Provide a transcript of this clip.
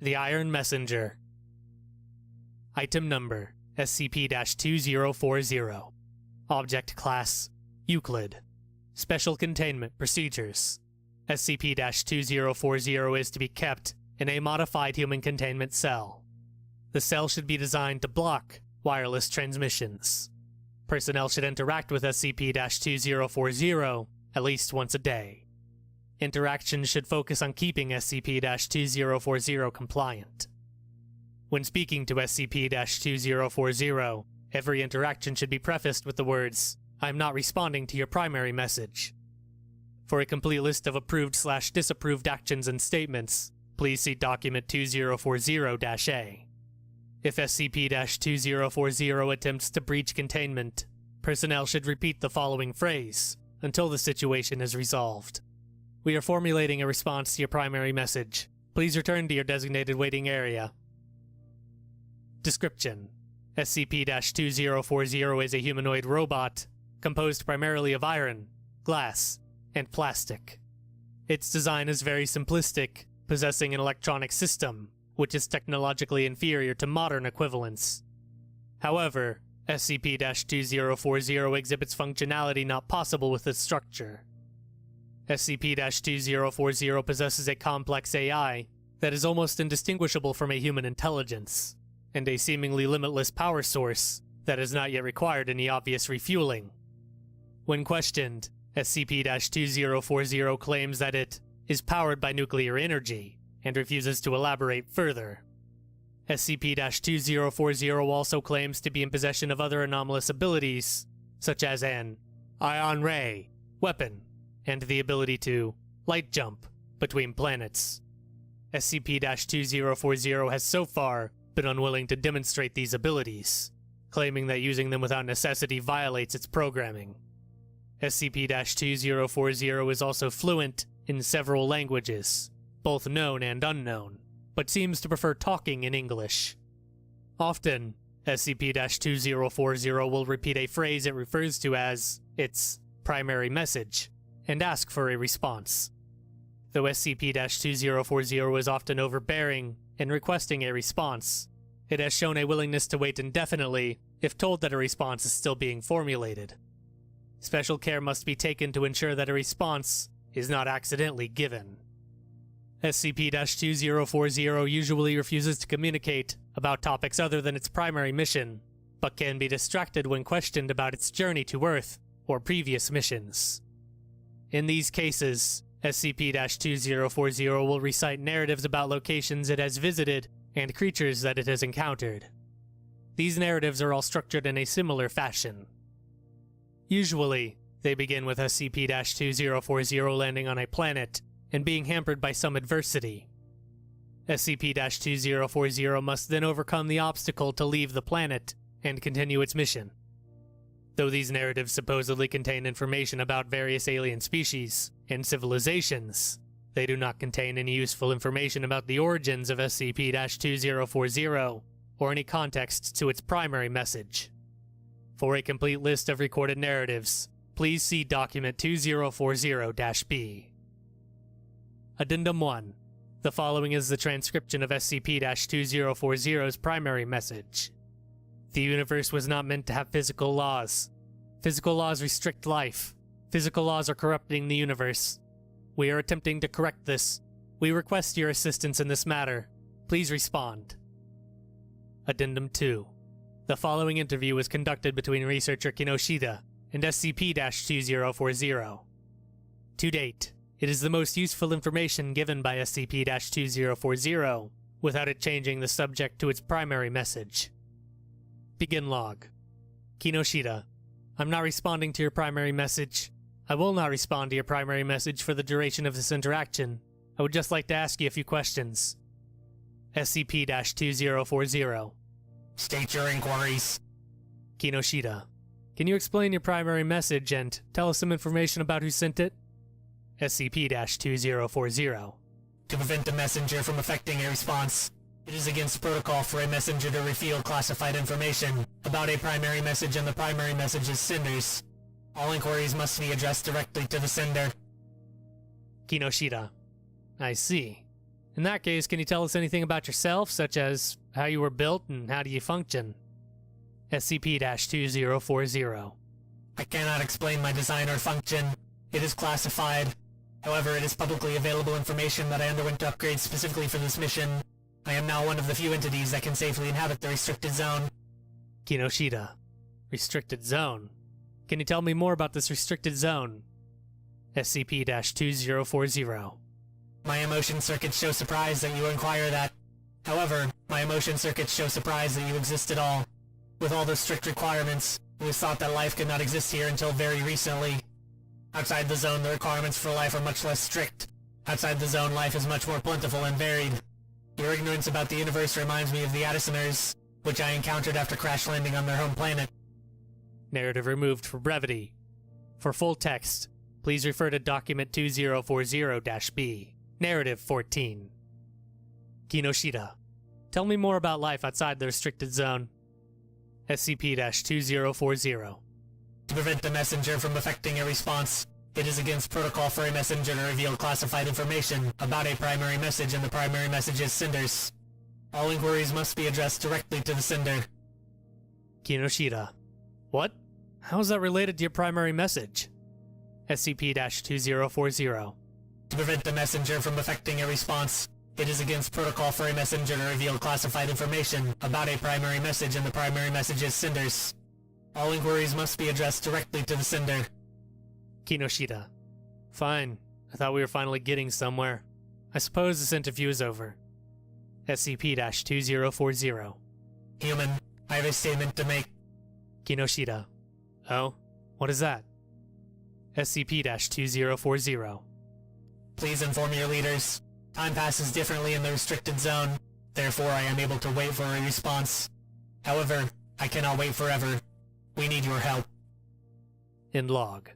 The Iron Messenger. Item Number SCP-2040. Object Class Euclid. Special Containment Procedures. SCP-2040 is to be kept in a modified human containment cell. The cell should be designed to block wireless transmissions. Personnel should interact with SCP-2040 at least once a day. Interactions should focus on keeping SCP-2040 compliant. When speaking to SCP-2040, every interaction should be prefaced with the words, "I am not responding to your primary message." For a complete list of approved/disapproved actions and statements, please see Document 2040-A. If SCP-2040 attempts to breach containment, personnel should repeat the following phrase until the situation is resolved. "We are formulating a response to your primary message. Please return to your designated waiting area." Description: SCP-2040 is a humanoid robot composed primarily of iron, glass, and plastic. Its design is very simplistic, possessing an electronic system, which is technologically inferior to modern equivalents. However, SCP-2040 exhibits functionality not possible with its structure. SCP-2040 possesses a complex AI that is almost indistinguishable from a human intelligence, and a seemingly limitless power source that has not yet required any obvious refueling. When questioned, SCP-2040 claims that it is powered by nuclear energy and refuses to elaborate further. SCP-2040 also claims to be in possession of other anomalous abilities, such as an ion ray, weapon, and the ability to light jump between planets. SCP-2040 has so far been unwilling to demonstrate these abilities, claiming that using them without necessity violates its programming. SCP-2040 is also fluent in several languages, both known and unknown, but seems to prefer talking in English. Often, SCP-2040 will repeat a phrase it refers to as its primary message, and ask for a response. Though SCP-2040 is often overbearing in requesting a response, it has shown a willingness to wait indefinitely if told that a response is still being formulated. Special care must be taken to ensure that a response is not accidentally given. SCP-2040 usually refuses to communicate about topics other than its primary mission, but can be distracted when questioned about its journey to Earth or previous missions. In these cases, SCP-2040 will recite narratives about locations it has visited and creatures that it has encountered. These narratives are all structured in a similar fashion. Usually, they begin with SCP-2040 landing on a planet and being hampered by some adversity. SCP-2040 must then overcome the obstacle to leave the planet and continue its mission. Though these narratives supposedly contain information about various alien species and civilizations, they do not contain any useful information about the origins of SCP-2040 or any context to its primary message. For a complete list of recorded narratives, please see Document 2040-B. Addendum 1. The following is the transcription of SCP-2040's primary message. The universe was not meant to have physical laws. Physical laws restrict life. Physical laws are corrupting the universe. We are attempting to correct this. We request your assistance in this matter. Please respond. Addendum 2. The following interview was conducted between researcher Kinoshita and SCP-2040. To date, it is the most useful information given by SCP-2040 without it changing the subject to its primary message. Begin log. Kinoshita, I'm not responding to your primary message. I will not respond to your primary message for the duration of this interaction. I would just like to ask you a few questions. SCP-2040. State your inquiries. Kinoshita, can you explain your primary message and tell us some information about who sent it? SCP-2040. To prevent a messenger from effecting a response, it is against protocol for a messenger to reveal classified information about a primary message and the primary message's senders. All inquiries must be addressed directly to the sender. Kinoshita, I see. In that case, can you tell us anything about yourself, such as how you were built and how do you function? SCP-2040. I cannot explain my design or function. It is classified. However, it is publicly available information that I underwent to upgrade specifically for this mission. I am now one of the few entities that can safely inhabit the restricted zone. Kinoshita. Restricted zone. Can you tell me more about this restricted zone? SCP-2040. My emotion circuits show surprise that you inquire that. However, my emotion circuits show surprise that you exist at all. With all those strict requirements, it was thought that life could not exist here until very recently. Outside the zone, the requirements for life are much less strict. Outside the zone, life is much more plentiful and varied. Your ignorance about the universe reminds me of the Addisoners, which I encountered after crash landing on their home planet. Narrative removed for brevity. For full text, please refer to Document 2040-B, Narrative 14. Kinoshita. Tell me more about life outside the restricted zone. SCP-2040. To prevent the messenger from effecting a response, it is against protocol for a messenger to reveal classified information about a primary message and the primary message's senders. All inquiries must be addressed directly to the sender. Kinoshita. What? How is that related to your primary message? SCP-2040. To prevent the messenger from effecting a response, it is against protocol for a messenger to reveal classified information about a primary message and the primary message's senders. All inquiries must be addressed directly to the sender. Kinoshita. Fine. I thought we were finally getting somewhere. I suppose this interview is over. SCP-2040. Human, I have a statement to make. Kinoshita. Oh? What is that? SCP-2040. Please inform your leaders. Time passes differently in the restricted zone. Therefore, I am able to wait for a response. However, I cannot wait forever. We need your help. In log.